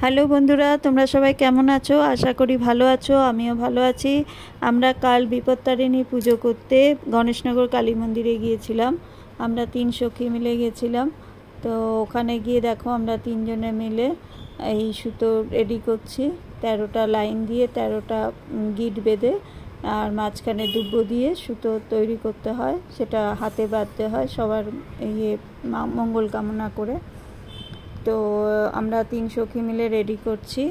Hello বন্ধুরা, তোমরা সবাই কেমন আছো? আশা করি ভালো আছো। আমিও ভালো আছি। আমরা কাল বিপত্তারিণী পুজো করতে গণেশনগর কালী মন্দিরে গিয়েছিলাম। আমরা 3 সখী মিলে গেছিলাম। তো ওখানে গিয়ে দেখো আমরা 3 জনে মিলে এই সুতো রেডি করছি। 13টা লাইন দিয়ে 13টা গিট বেঁধে আর মাঝখানে দুব্বো দিয়ে সুতো তৈরি করতে হয়। সেটা হাতে বাঁধতে হয় সবার মঙ্গল কামনা করে। তো আমরা 3 সখী মিলে রেডি করছি।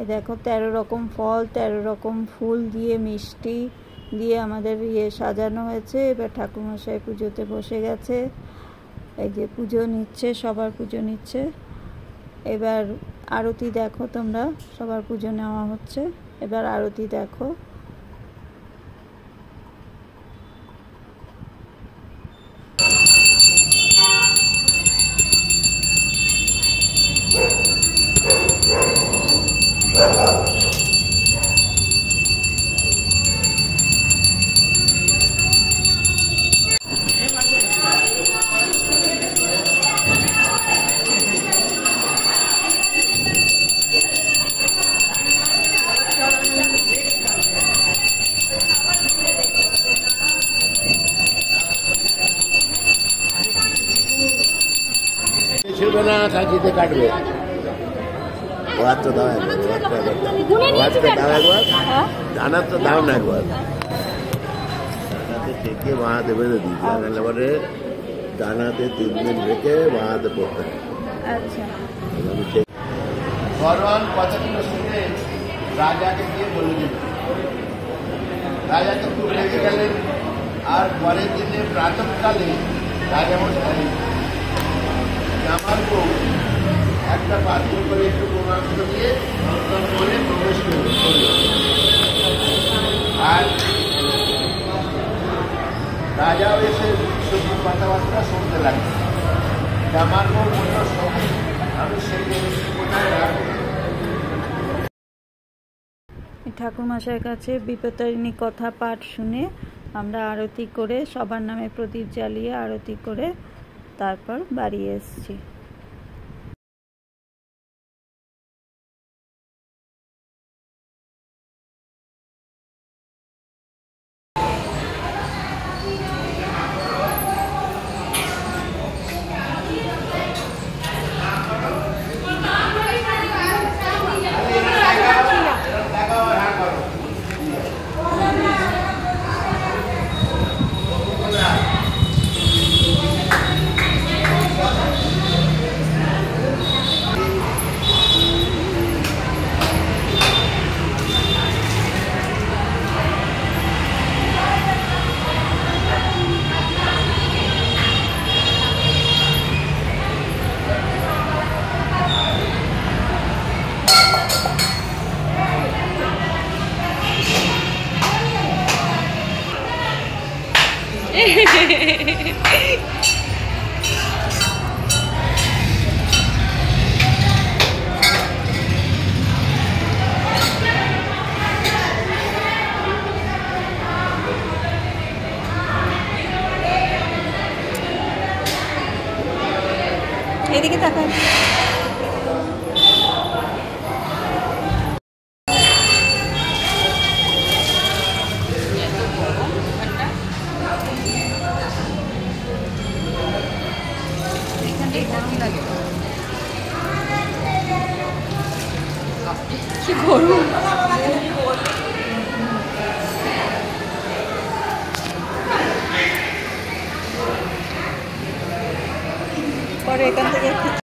এই দেখো 13 রকম ফল, 13 রকম ফুল দিয়ে মিষ্টি দিয়ে আমাদের সাজানো হয়েছে। এবার ঠাকুরমশাই পুজোতে বসে গেছে। এই যে পুজো নিচ্ছে, সবার পুজো নিচ্ছে। এবার আরতি দেখো তোমরা, সবার পুজো নেওয়া হচ্ছে। এবার আরতি দেখো। না কাঁচিতে কাটবে তো দাও একবার, দানা তো দাও না একবার, দানাতে ঠেকে বাঁহাতে বেঁধে দিই। এবারে দানাতে 3 দিন রেখে বাঁহাতে পড়তে হয়। ভগবান কথাগুলো শুনে রাজাকে গিয়ে বলে দিল। রাজা তো খুব রেগে গেলেন। আর পরের দিনে প্রাতঃকালে রাজামশাই আমার বউ একটা পাত্র করে একটু গোমাংস দিয়ে মনে প্রবেশ করল। আর রাজাও এসে সবজি কথাবার্তা শুনতে লাগলো। আমার বউ বলল, আমি সেই কোথায় রাখবো। ঠাকুরমশাইয়ের কাছে বিপত্তারিণী কথা পাঠ শুনে আমরা আরতি করে সবার নামে প্রদীপ জ্বালিয়ে আরতি করে তারপর বাড়ি এসেছি। এদিকে তাকান। কি গরম। পরে এখান থেকে